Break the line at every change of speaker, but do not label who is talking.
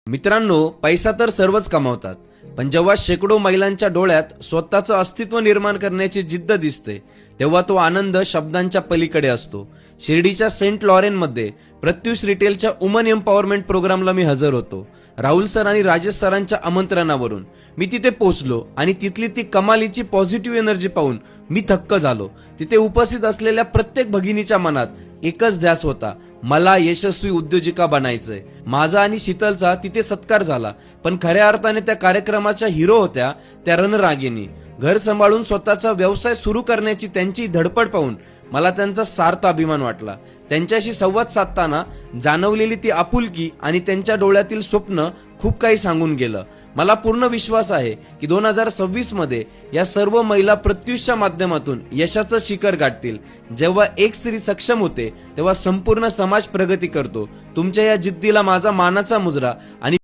मित्रांनो, पैसा तर सर्वच कमावतात, पण जेव्हा शेकडो महिलांच्या डोळ्यात स्वतःचं अस्तित्व निर्माण करण्याची जिद्द दिसते तेव्हा तो आनंद शब्दांच्या पलीकडे असतो. शिर्डीच्या सेंट लॉरेनमध्ये प्रत्युष रिटेलच्या वुमन एम्पॉवरमेंट प्रोग्रामला मी हजर होतो. राहुल सर आणि राजेश सरांच्या आमंत्रणावरून मी तिथे पोहोचलो आणि तिथली ती कमालीची पॉझिटिव्ह एनर्जी पाहून मी थक्क झालो. तिथे उपस्थित असलेल्या प्रत्येक भगिनीच्या मनात एकच ध्यास होता, मला यशस्वी उद्योजिका बनायचंय. माझा आणि शीतलचा तिथे सत्कार झाला, पण खऱ्या अर्थाने त्या कार्यक्रमाच्या हिरो होत्या त्या रणरागिणी. घर सांभाळून स्वतःचा व्यवसाय सुरू करण्याची त्यांची धडपड पाहून मला त्यांचा सार्थ अभिमान वाटला. त्यांच्याशी संवाद साधताना जाणवलेली ती आपुलकी आणि त्यांच्या डोळ्यातील स्वप्न खूप काही सांगून गेलं. मला पूर्ण विश्वास आहे की 2026 मध्ये या सर्व महिला प्रत्युषच्या माध्यमातून यशाचं शिखर गाठतील. जेव्हा एक स्त्री सक्षम होते तेव्हा संपूर्ण समाज प्रगती करतो. तुमच्या या जिद्दीला माझा मानाचा मुजरा आणि